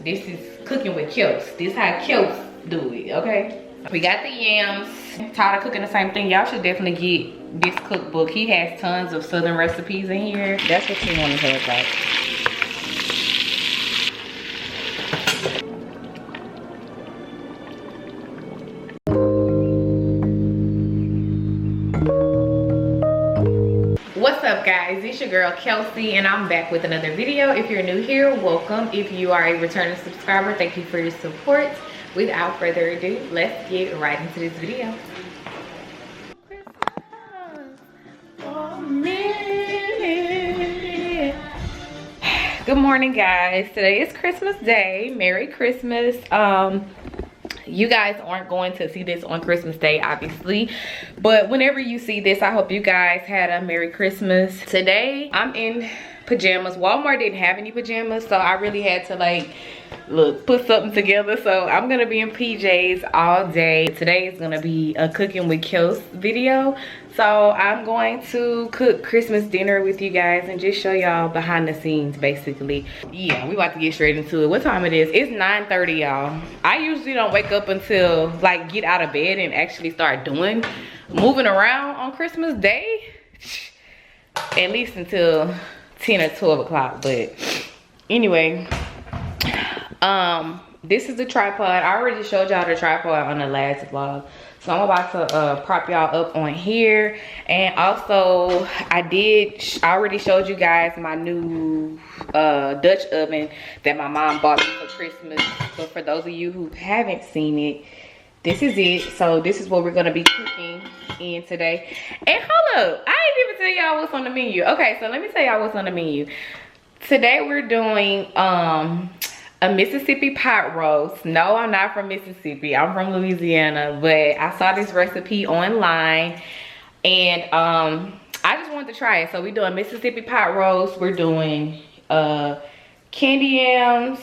This is cooking with Kels. This is how Kels do it, okay? We got the yams. Tired of cooking the same thing. Y'all should definitely get this cookbook. He has tons of Southern recipes in here. That's what you want to look like. What's up, guys? It's your girl Kelsey, and I'm back with another video. If you're new here, welcome. If you are a returning subscriber, thank you for your support. Without further ado, let's get right into this video. Good morning, guys. Today is Christmas Day. Merry Christmas. You guys aren't going to see this on Christmas Day, obviously, but whenever you see this, I hope you guys had a Merry Christmas. Today I'm in pajamas. Walmart didn't have any pajamas, so I really had to like put something together. So I'm gonna be in PJs all day. Today is gonna be a cooking with Kels video. So I'm going to cook Christmas dinner with you guys and just show y'all behind the scenes, basically. Yeah, we about to get straight into it. What time it is? It's 9:30, y'all. I usually don't wake up until like get out of bed and actually start moving around on Christmas Day. At least until 10 or 12 o'clock. But anyway, this is the tripod. I already showed y'all the tripod on the last vlog, so I'm about to prop y'all up on here. And also I already showed you guys my new Dutch oven that my mom bought me for Christmas. But for those of you who haven't seen it, this is it. So this is what we're gonna be cooking in today. And hold up, I ain't even tell y'all what's on the menu. Okay, so let me tell y'all what's on the menu. Today we're doing a Mississippi pot roast. No, I'm not from Mississippi. I'm from Louisiana, but I saw this recipe online and I just wanted to try it. So we're doing Mississippi pot roast. We're doing candied yams,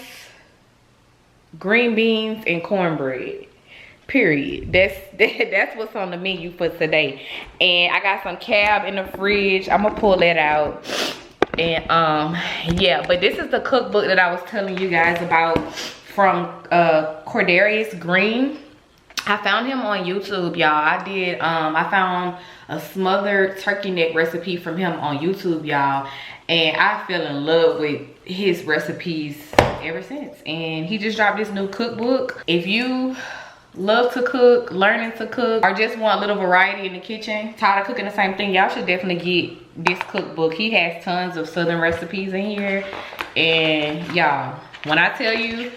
green beans, and cornbread. Period. That's what's on the menu for today. And I got some cab in the fridge. I'm gonna pull that out. And yeah, but this is the cookbook that I was telling you guys about from Cordarius Green. I found him on YouTube, y'all. I found a smothered turkey neck recipe from him on YouTube, y'all, and I fell in love with his recipes ever since. And he just dropped this new cookbook. If you love to cook, learning to cook, or just want a little variety in the kitchen, tired of cooking the same thing, y'all should definitely get this cookbook. He has tons of Southern recipes in here. And y'all, when I tell you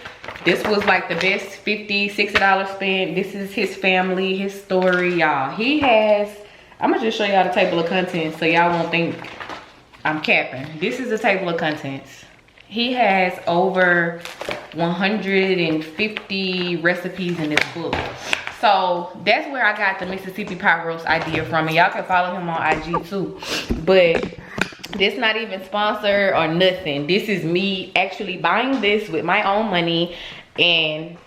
this was like the best $50, $60 spent, this is his family, his story, y'all. He has, I'm gonna just show y'all the table of contents so y'all won't think I'm capping. This is the table of contents. He has over 150 recipes in this book. So that's where I got the Mississippi pot roast idea from. And y'all can follow him on IG too. But this not even sponsored or nothing. This is me actually buying this with my own money. And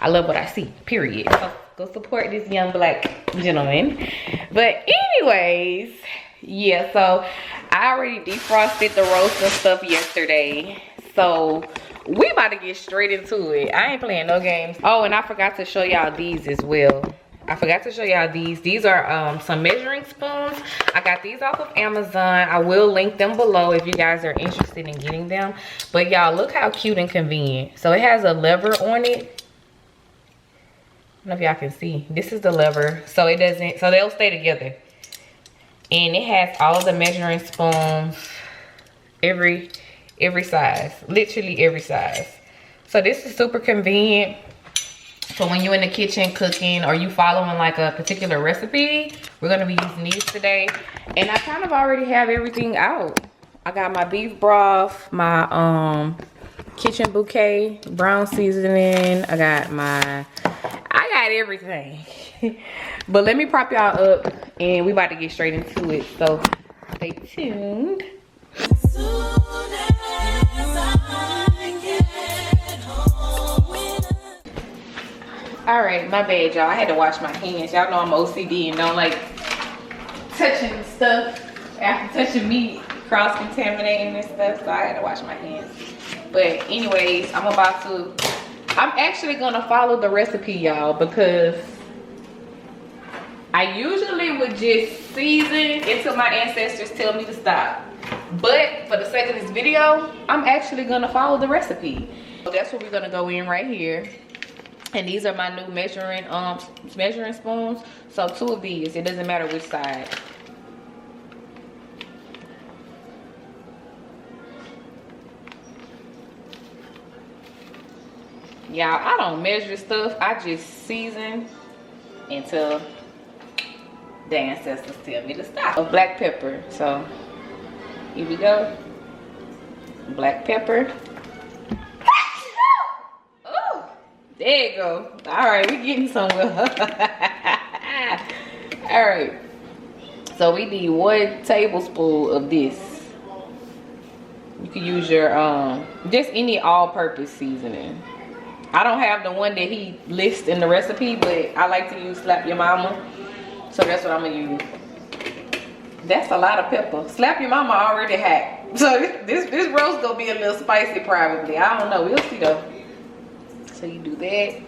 I love what I see, period. So go support this young black gentleman. But anyways, yeah, so I already defrosted the roast and stuff yesterday. So we about to get straight into it. I ain't playing no games. Oh, and I forgot to show y'all these as well. I forgot to show y'all these. These are some measuring spoons. I got these off of Amazon. I will link them below if you guys are interested in getting them. But y'all, look how cute and convenient. So it has a lever on it. I don't know if y'all can see. This is the lever. So it doesn't, so they'll stay together. And it has all of the measuring spoons, every size, literally every size. So this is super convenient for when you're in the kitchen cooking or you following like a particular recipe. We're gonna be using these today. And I kind of already have everything out. I got my beef broth, my kitchen bouquet, brown seasoning. I got everything. But let me prop y'all up and we about to get straight into it. So stay tuned. All right, my bad, y'all. I had to wash my hands. Y'all know I'm OCD and don't like touching stuff after touching meat, cross-contaminating and stuff. So I had to wash my hands. But anyways, I'm actually gonna follow the recipe, y'all, because I usually would just season until my ancestors tell me to stop. But for the sake of this video, I'm actually gonna follow the recipe. So that's what we're gonna go in right here. And these are my new measuring spoons. So 2 of these, it doesn't matter which side. Y'all, I don't measure stuff. I just season until the ancestors tell me to stop. Of black pepper. So here we go. Black pepper. Oh, there you go. All right, we're getting somewhere. All right. So we need 1 tablespoon of this. You can use your just any all-purpose seasoning. I don't have the one that he lists in the recipe, but I like to use Slap Your Mama. So that's what I'm gonna use. That's a lot of pepper. Slap Your Mama already hacked. So this roast gonna be a little spicy probably. I don't know, we'll see though. So you do that.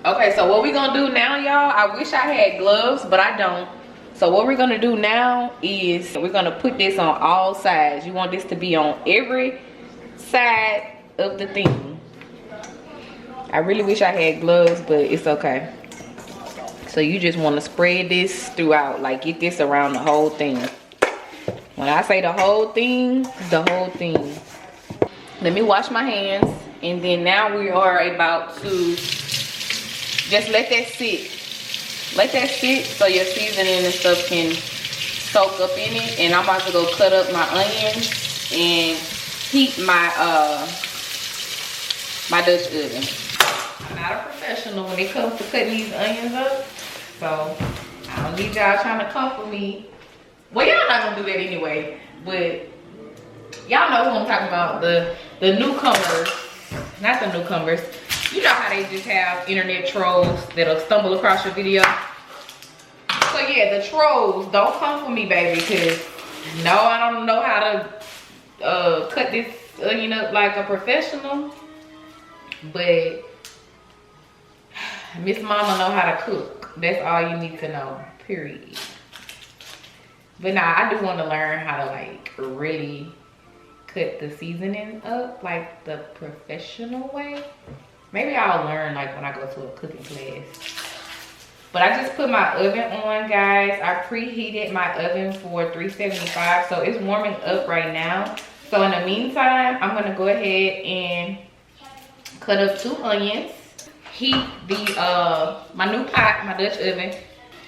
Okay, so what we gonna do now, y'all, I wish I had gloves, but I don't. So what we're gonna do now is we're gonna put this on all sides. You want this to be on every side of the thing. I really wish I had gloves, but it's okay. So you just want to spread this throughout, like get this around the whole thing. When I say the whole thing, the whole thing. Let me wash my hands, and then now we are about to just let that sit. Let that sit so your seasoning and stuff can soak up in it. And I'm about to go cut up my onions and heat my my Dutch oven. I'm not a professional when it comes to cutting these onions up, so I don't need y'all trying to come for me. Well, y'all not gonna do that anyway, but y'all know who I'm talking about, the newcomers, not the newcomers. You know how they just have internet trolls that'll stumble across your video. So yeah, the trolls, don't come for me, baby, because no, I don't know how to cut this onion up like a professional, but Miss Mama know how to cook. That's all you need to know, period. But nah, I do want to learn how to like really cut the seasoning up like the professional way. Maybe I'll learn like when I go to a cooking class. But I just put my oven on, guys. I preheated my oven for 375, so it's warming up right now. So in the meantime, I'm gonna go ahead and cut up 2 onions. Heat the my new pot, my Dutch oven,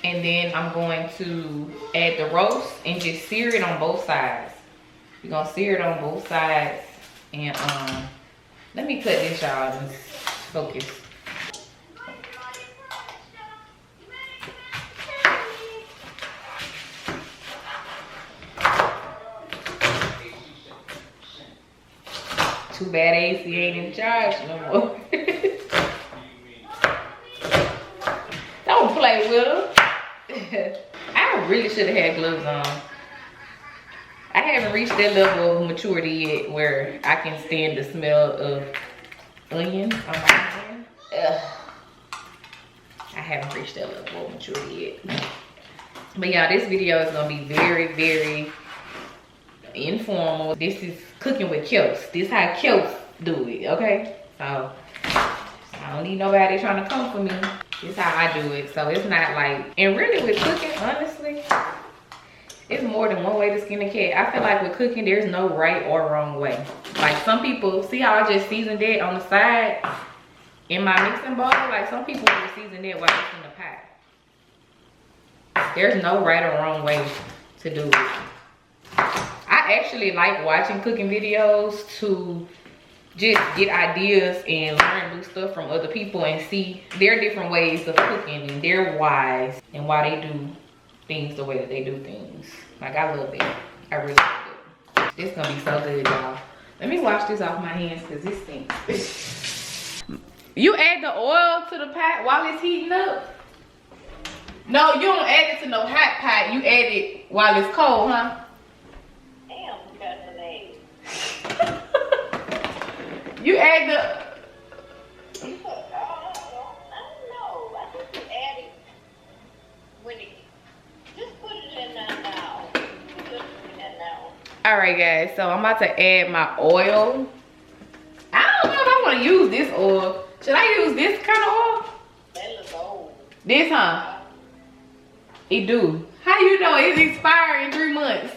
and then I'm going to add the roast and just sear it on both sides. We're gonna sear it on both sides, and let me cut this, y'all, and focus. Too bad AC ain't in charge no more. Don't play with her. I really should have had gloves on. I haven't reached that level of maturity yet where I can stand the smell of onions on my hand. Ugh. I haven't reached that level of maturity yet. But yeah, this video is gonna be very, very informal. This is cooking with Kels. This is how Kels do it, okay? So I don't need nobody trying to come for me. This is how I do it. So it's not like, and really with cooking, honestly, it's more than one way to skin a cat. I feel like with cooking, there's no right or wrong way. Like some people, see how I just seasoned it on the side in my mixing bowl? Like some people will season it while it's in the pot. There's no right or wrong way to do it. I actually like watching cooking videos to just get ideas and learn new stuff from other people and see their different ways of cooking and their whys and why they do things the way that they do things. Like, I love it. I really love it. This gonna be so good, y'all. Let me wash this off my hands because this stinks. You add the oil to the pot while it's heating up? No, you don't add it to no hot pot. You add it while it's cold, huh? Damn, you got some eggs. You add the. I don't know. I think you add it when it. Just put it in there now. Put it in there now. All right, guys. So I'm about to add my oil. I don't know if I want to use this oil. Should I use this kind of oil? That looks old. This, huh? It do. How you know it's expired in 3 months?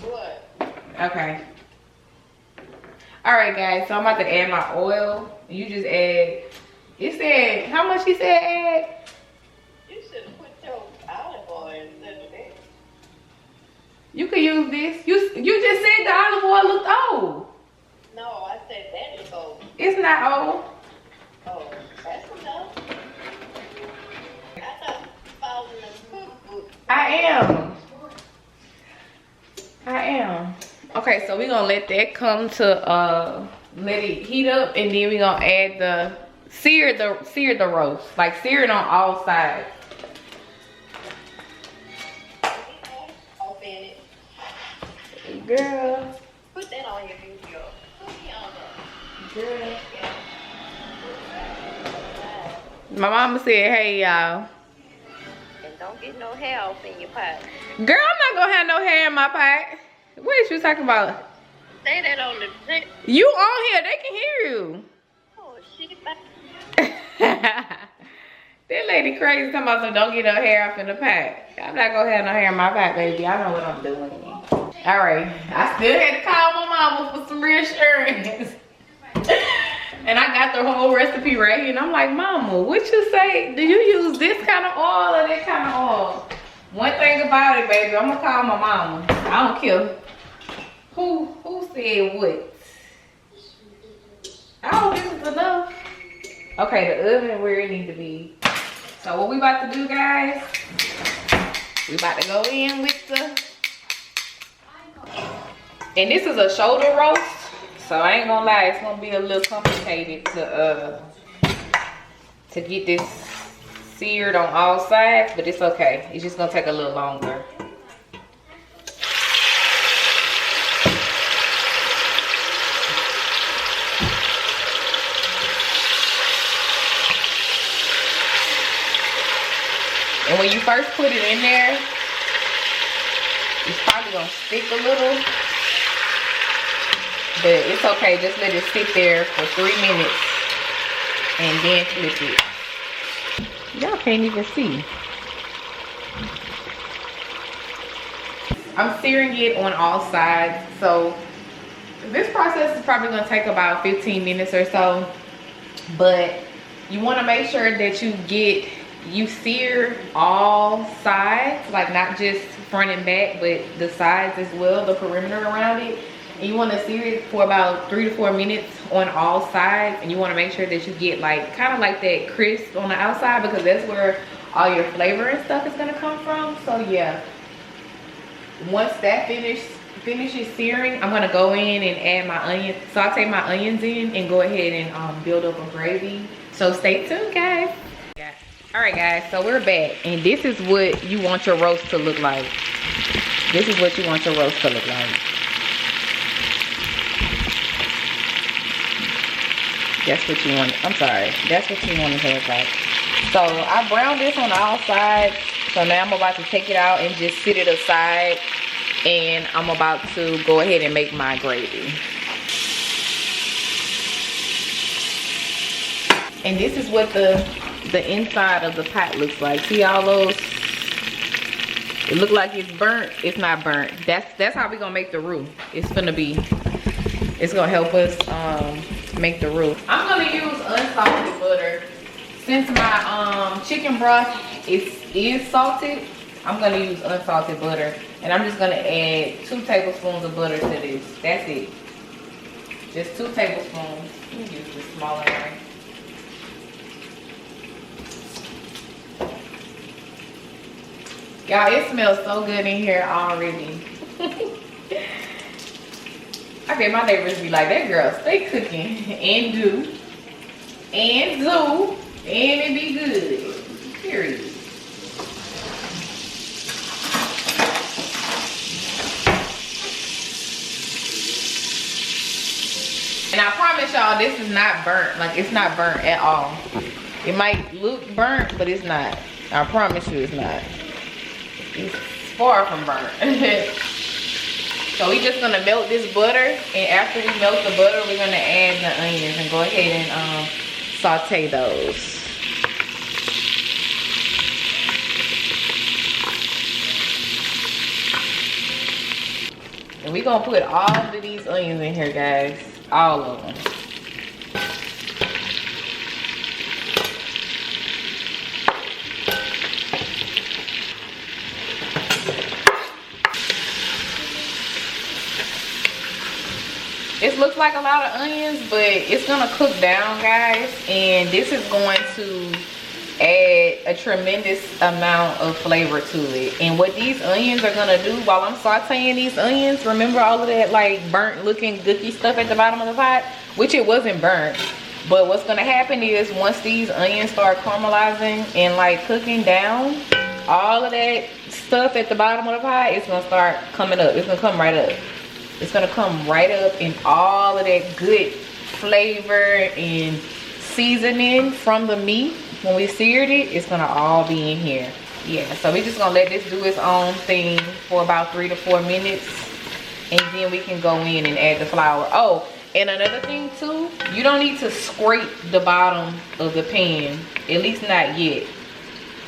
What? Okay. All right, guys. So I'm about to add my oil. You just add. It said how much? He said add. You should have put your olive oil instead of that. You could use this. You just said the olive oil looked old. No, I said that is old. It's not old. Oh, that's enough. I thought you following the cookbook. I am. Okay, so we're gonna let that come to let it heat up, and then we're gonna add the sear the roast. Like sear it on all sides. Open it. Girl. Put that on your video. Put me on that. Girl. Yeah. My mama said, hey y'all. And don't get no hair off in your pot. Girl, I'm not gonna have no hair in my pot. What is you talking about? Say that on the tape. You on here, they can hear you. Oh, shit. That lady crazy talking about some don't get no hair off in the pot. I'm not gonna have no hair in my pot, baby. I know what I'm doing. Alright, I still had to call my mama for some reassurance. And I got the whole recipe right here. And I'm like, Mama, what you say? Do you use this kind of oil or that kind of oil? One thing about it, baby, I'm gonna call my mama. I don't care who said what. Oh, this is enough. Okay, the oven where it needs to be. So what we about to do, guys? We about to go in with the. And this is a shoulder roast. So I ain't gonna lie, it's gonna be a little complicated to get this seared on all sides, but it's okay. It's just gonna take a little longer. And when you first put it in there, it's probably gonna stick a little. But it's okay, just let it sit there for 3 minutes and then flip it. Y'all can't even see. I'm searing it on all sides. So this process is probably gonna take about 15 minutes or so. But you wanna make sure that you sear all sides, like not just front and back, but the sides as well, the perimeter around it. And you want to sear it for about 3 to 4 minutes on all sides, and you want to make sure that you get like kind of like that crisp on the outside, because that's where all your flavor and stuff is going to come from. So yeah, once that finishes searing, I'm going to go in and add my onion, saute my onions in, and go ahead and build up a gravy. So stay tuned, guys. Yeah. All right, guys, so we're back, and this is what you want your roast to look like. This is what you want your roast to look like. That's what you want. I'm sorry. That's what you want it to look like. So I browned this on all sides. So now I'm about to take it out and just sit it aside. And I'm about to go ahead and make my gravy. And this is what the inside of the pot looks like. See all those? It look like it's burnt. It's not burnt. That's how we gonna make the roux. It's gonna help us make the roux. I'm gonna use unsalted butter. Since my chicken broth is salted, I'm gonna use unsalted butter. And I'm just gonna add 2 tablespoons of butter to this. That's it. Just 2 tablespoons. Let me use this smaller one. Y'all, it smells so good in here already. I bet my neighbors be like, that girl stay cooking and it be good. Period. And I promise y'all, this is not burnt. Like, it's not burnt at all. It might look burnt, but it's not. I promise you it's not. It's far from burnt. So we just gonna melt this butter, and after we melt the butter, we're gonna add the onions and go ahead and saute those. And we're gonna put all of these onions in here, guys. All of them. This looks like a lot of onions, but it's gonna cook down, guys. And this is going to add a tremendous amount of flavor to it. And what these onions are gonna do while I'm sauteing these onions, remember all of that like burnt looking gooky stuff at the bottom of the pot, which it wasn't burnt, but what's gonna happen is once these onions start caramelizing and like cooking down, all of that stuff at the bottom of the pot is gonna start coming up. It's gonna come right up. It's gonna come right up, and all of that good flavor and seasoning from the meat, when we seared it, it's gonna all be in here. Yeah, so we're just gonna let this do its own thing for about 3 to 4 minutes, and then we can go in and add the flour. Oh, and another thing too, you don't need to scrape the bottom of the pan, at least not yet.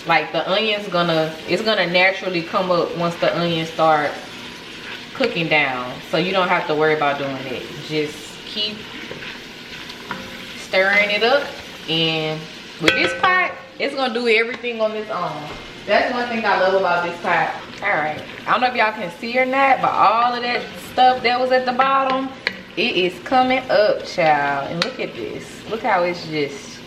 Like the onions it's gonna naturally come up once the onions start cooking down, so you don't have to worry about doing it. Just keep stirring it up, and with this pot, it's gonna do everything on its own. That's one thing I love about this pot. All right, I don't know if y'all can see or not, but all of that stuff that was at the bottom, it is coming up, child. And look at this. Look how it's just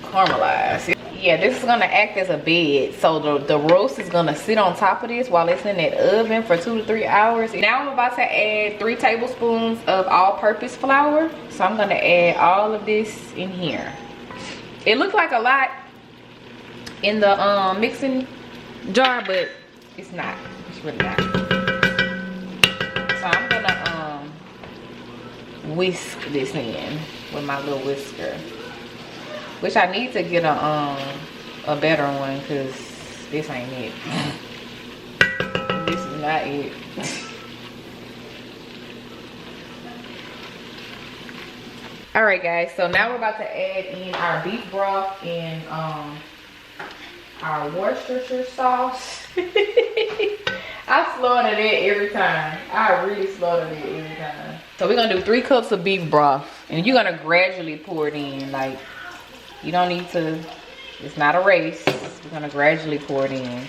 caramelized. Yeah, this is gonna act as a bed, so the roast is gonna sit on top of this while it's in that oven for 2 to 3 hours. Now I'm about to add 3 tablespoons of all-purpose flour, so I'm gonna add all of this in here. It looks like a lot in the mixing jar, but it's not. It's really not. So I'm gonna whisk this in with my little whisker. Which I need to get a better one, because this ain't it. This is not it. Alright guys, so now we're about to add in our beef broth and our Worcestershire sauce. I slaughter it every time. I really slaughter it every time. So we're gonna do 3 cups of beef broth, and you're gonna gradually pour it in. Like, you don't need to, it's not a race. We're gonna gradually pour it in.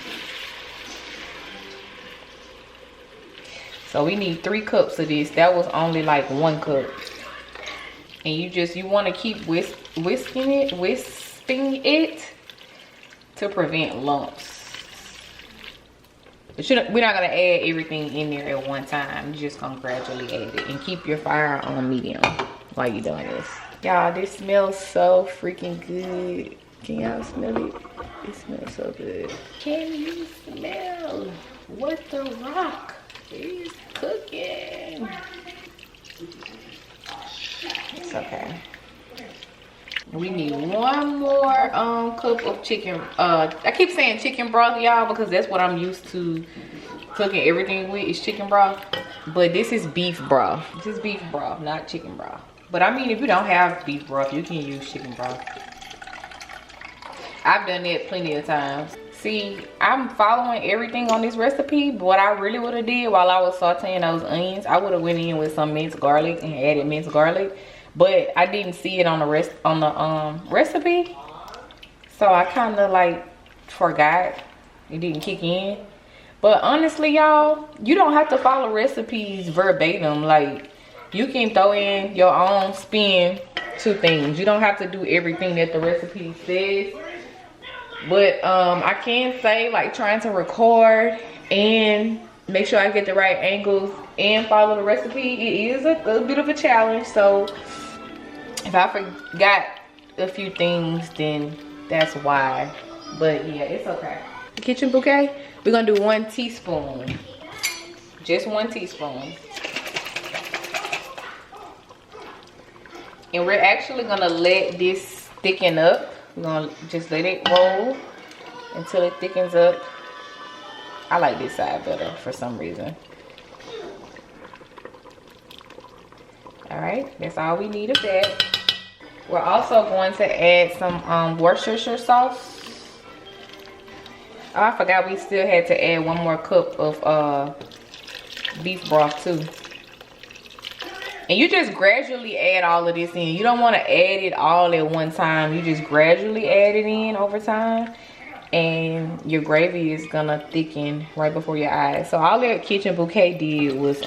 So we need 3 cups of this. That was only like 1 cup. And you wanna keep wisping it to prevent lumps. But we're not gonna add everything in there at one time. You're just gonna gradually add it, and keep your fire on medium while you're doing this. Y'all, this smells so freaking good. Can y'all smell it? It smells so good. Can you smell what the rock is cooking? It's okay. We need 1 more cup of chicken. I keep saying chicken broth, y'all, because that's what I'm used to cooking everything with, is chicken broth. But this is beef broth. This is beef broth, not chicken broth. But I mean, if you don't have beef broth, you can use chicken broth. I've done that plenty of times. See, I'm following everything on this recipe, but what I really would have did while I was sauteing those onions, I would have went in with some minced garlic and added minced garlic. But I didn't see it on the recipe, so I kind of like forgot. It didn't kick in. But honestly, y'all, you don't have to follow recipes verbatim. Like, you can throw in your own spin to things. You don't have to do everything that the recipe says. But I can say, like, trying to record and make sure I get the right angles and follow the recipe, it is a bit of a challenge. So if I forgot a few things, then that's why. But yeah, it's okay. The kitchen bouquet, we're gonna do 1 teaspoon. Just 1 teaspoon. And we're actually gonna let this thicken up. We're gonna just let it roll until it thickens up. I like this side better for some reason. All right, that's all we need of that. We're also going to add some Worcestershire sauce. Oh, I forgot we still had to add 1 more cup of beef broth too. And you just gradually add all of this in. You don't want to add it all at one time. You just gradually add it in over time. And your gravy is gonna thicken right before your eyes. So all that Kitchen Bouquet did was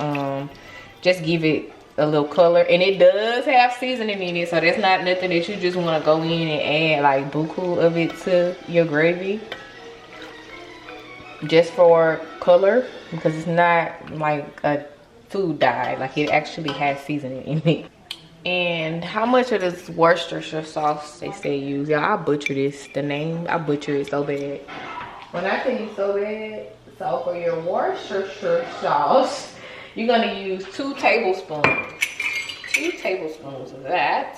just give it a little color. And it does have seasoning in it. So that's not nothing that you just want to go in and add like buku of it to your gravy. Just for color. Because it's not like a food dye, like it actually has seasoning in it. And how much of this Worcestershire sauce they say use? Y'all, I butcher this, the name, I butcher it so bad. When I tell you so bad, so for your Worcestershire sauce, you're gonna use 2 tablespoons. 2 tablespoons of that.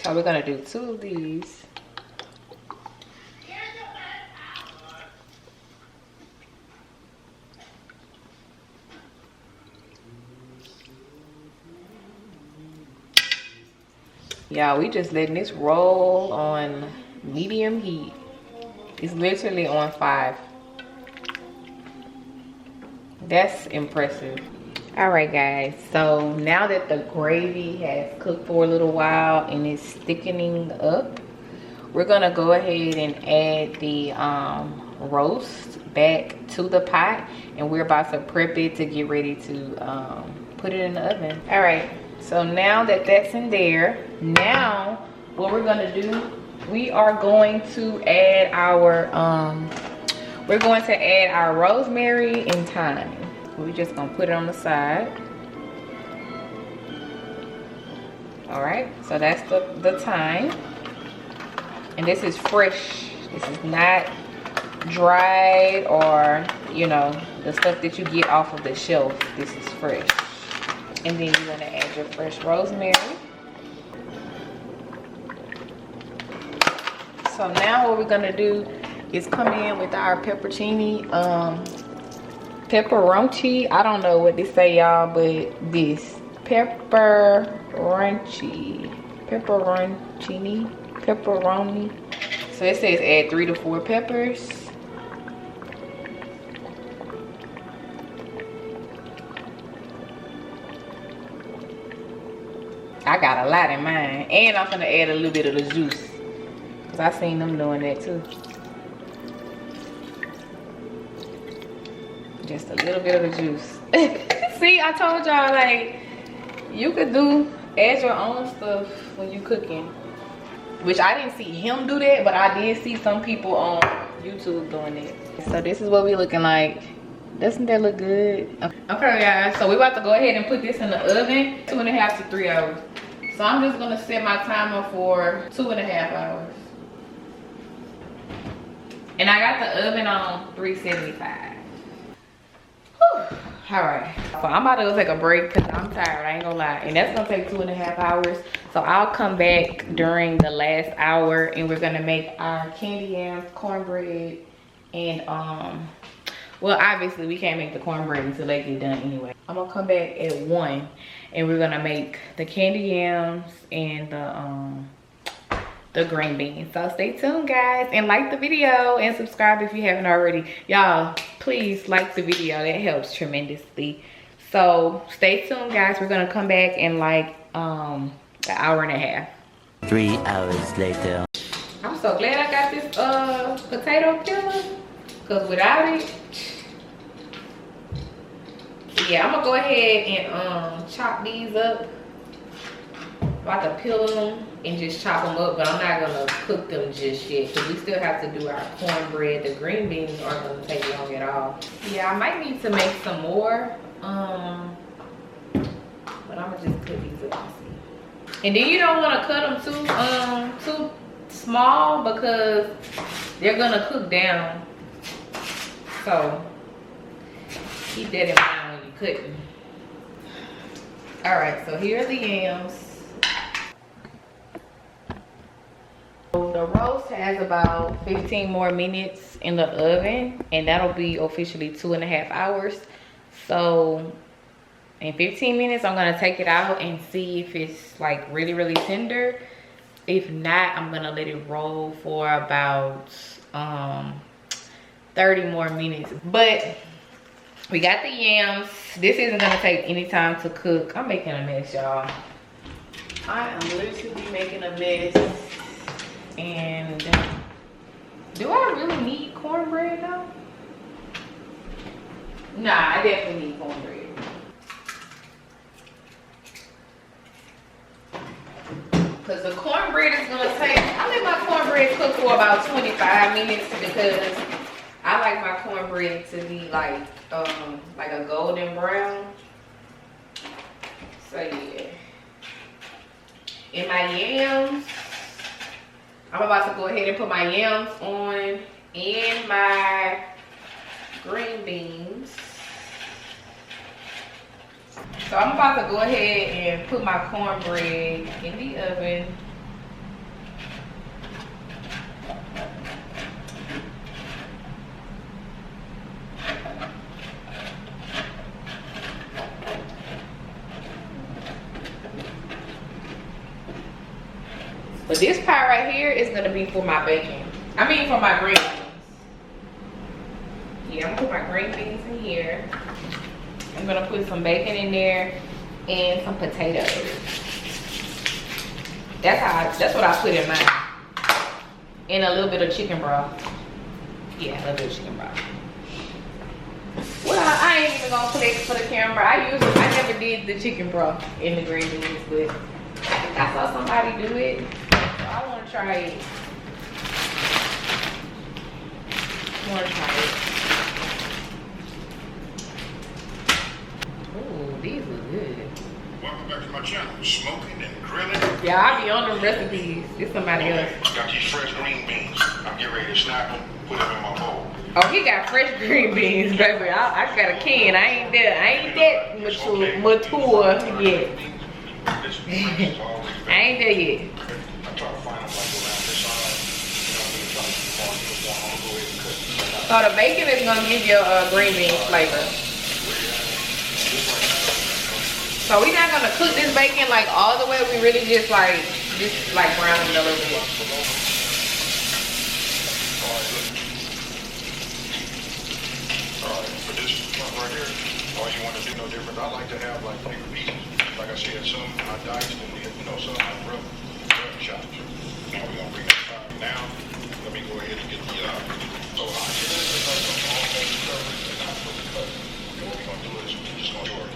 So we're gonna do 2 of these. Y'all, we just letting this roll on medium heat. It's literally on 5. That's impressive. All right, guys. So now that the gravy has cooked for a little while and it's thickening up, we're gonna go ahead and add the roast back to the pot, and we're about to prep it to get ready to put it in the oven. All right. So now that that's in there, now what we're gonna do, we are going to add our rosemary and thyme. We're just gonna put it on the side. All right, so that's the thyme, and this is fresh. This is not dried or, you know, the stuff that you get off of the shelf. This is fresh. And then you're gonna add your fresh rosemary. So now what we're gonna do is come in with our pepperoncini, pepperoncini. I don't know what they say, y'all, but this pepperoni. So it says add 3 to 4 peppers. I got a lot in mine. And I'm gonna add a little bit of the juice, because I seen them doing that too. Just a little bit of the juice. See, I told y'all, like, you could add your own stuff when you cooking. Which I didn't see him do that, but I did see some people on YouTube doing it. So this is what we looking like. Doesn't that look good? Okay, guys, so we about to go ahead and put this in the oven, 2.5 to 3 hours. So I'm just gonna set my timer for 2.5 hours. And I got the oven on 375. Whew. All right, so I'm about to go take a break because I'm tired, I ain't gonna lie. And that's gonna take 2.5 hours. So I'll come back during the last hour and we're gonna make our candy yams, cornbread, and well, obviously we can't make the cornbread until they get done anyway. I'm gonna come back at 1 and we're gonna make the candy yams and the green beans. So stay tuned, guys, and like the video and subscribe if you haven't already. Y'all, please like the video, that helps tremendously. So stay tuned, guys. We're gonna come back in like an hour and a half. 3 hours later. I'm so glad I got this potato peeler, because without it, yeah, I'm gonna go ahead and chop these up. I'm about to peel them and just chop them up, but I'm not gonna cook them just yet because we still have to do our cornbread. The green beans aren't gonna take long at all. Yeah, I might need to make some more, but I'm gonna just cut these up and see. And then you don't want to cut them too small because they're gonna cook down. So keep that in mind when you're cutting. All right, so here are the yams. So the roast has about 15 more minutes in the oven, and that'll be officially 2.5 hours. So in 15 minutes, I'm gonna take it out and see if it's like really tender. If not, I'm gonna let it roll for about 30 more minutes. But we got the yams. This isn't gonna take any time to cook. I'm making a mess, y'all. I am literally making a mess. And do I really need cornbread though? Nah, I definitely need cornbread. Because the cornbread is gonna take, I let my cornbread cook for about 25 minutes because I like my cornbread to be like a golden brown. So yeah. And my yams, I'm about to go ahead and put my yams on and my green beans. So I'm about to go ahead and put my cornbread in the oven. But this part right here is gonna be for my bacon. I mean for my green beans. Yeah, I'm gonna put my green beans in here. I'm gonna put some bacon in there and some potatoes. That's what I put in mine. And a little bit of chicken broth. Yeah, a little bit of chicken broth. Well, I ain't even gonna flex for the camera. I never did the chicken broth in the green beans, but I think I saw somebody do it. So I wanna try it. Ooh, these look good. Welcome back to my channel, smoking and grilling. Yeah, I be on them recipes. It's somebody else. Got these fresh green beans. I'm getting ready to snap them, put them in my bowl. Oh, he got fresh green beans, baby. I got a can. I ain't that mature yet. I ain't there yet. I try to find them like around this side. So the bacon is gonna give you a green bean flavor. So we're not gonna cook this bacon like all the way. We really just like brown it a little bit. Alright, for this one right here, all you want to do no different. I like to have like bigger pieces. Like I said, some I diced and some I rough chopped. Now we're gonna bring that fire. Now, let me go ahead and get the so hot. And what we're gonna do is we're just gonna short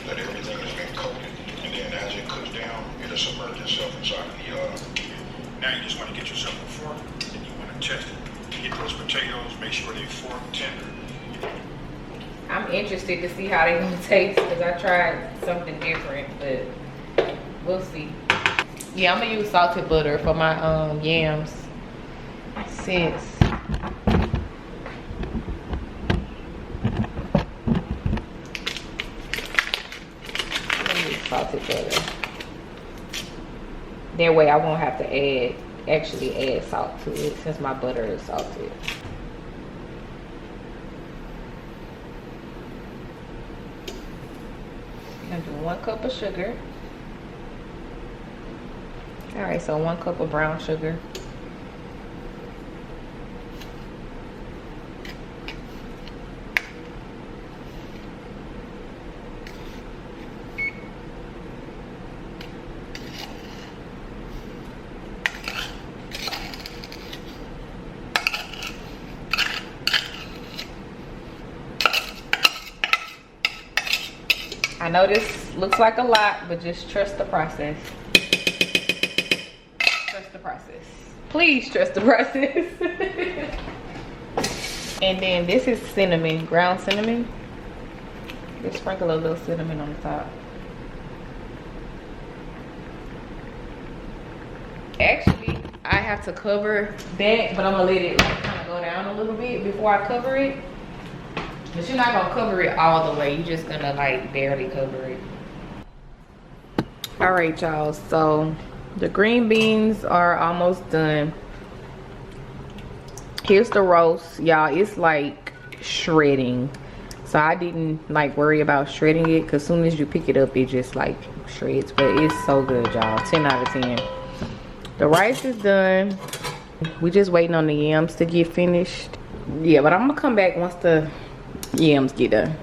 that everything has been coated, and then as it cooks down, it'll submerge itself inside of the now you just want to get yourself a fork and you want to test it. Get those potatoes, make sure they fork tender. I'm interested to see how they gonna taste because I tried something different, but we'll see. Yeah, I'm gonna use salted butter for my yams since salted butter. That way I won't have to actually add salt to it since my butter is salted. I'm gonna do 1 cup of sugar. All right, so 1 cup of brown sugar. I know this looks like a lot, but just trust the process. Trust the process. Please trust the process. And then this is cinnamon, ground cinnamon. Just sprinkle a little cinnamon on the top. Actually, I have to cover that, but I'm gonna let it like kind of go down a little bit before I cover it. But you're not gonna cover it all the way. You're just gonna like barely cover it. All right, y'all, so the green beans are almost done. Here's the roast, y'all. It's like shredding, so I didn't like worry about shredding it, because as soon as you pick it up it just like shreds. But it's so good, y'all. 10 out of 10. The rice is done. We just waiting on the yams to get finished. Yeah, but I'm gonna come back once the yams get done.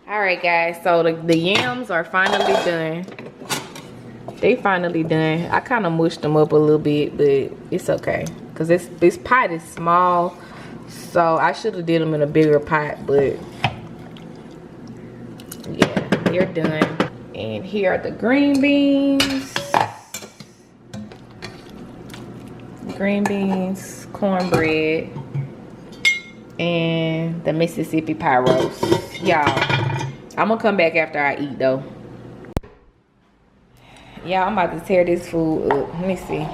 All right, guys, so the yams are finally done. They finally done. I kind of mushed them up a little bit, but it's okay, because this pot is small, so I should have did them in a bigger pot. But yeah, they're done. And here are the green beans. Green beans, cornbread, and the Mississippi pie roast. Y'all, I'm gonna come back after I eat though. Yeah, I'm about to tear this food up. Let me see.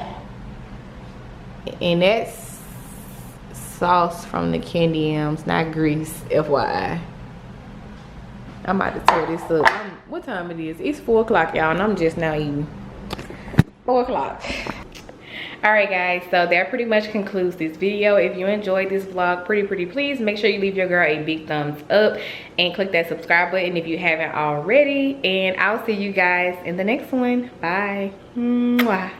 And that's sauce from the Candied Yams, not grease, FYI. I'm about to tear this up. What time it is? It's 4 o'clock, y'all, and I'm just now eating. 4 o'clock. All right, guys, so that pretty much concludes this video. If you enjoyed this vlog, pretty please make sure you leave your girl a big thumbs up and click that subscribe button if you haven't already. And I'll see you guys in the next one. Bye. Mwah.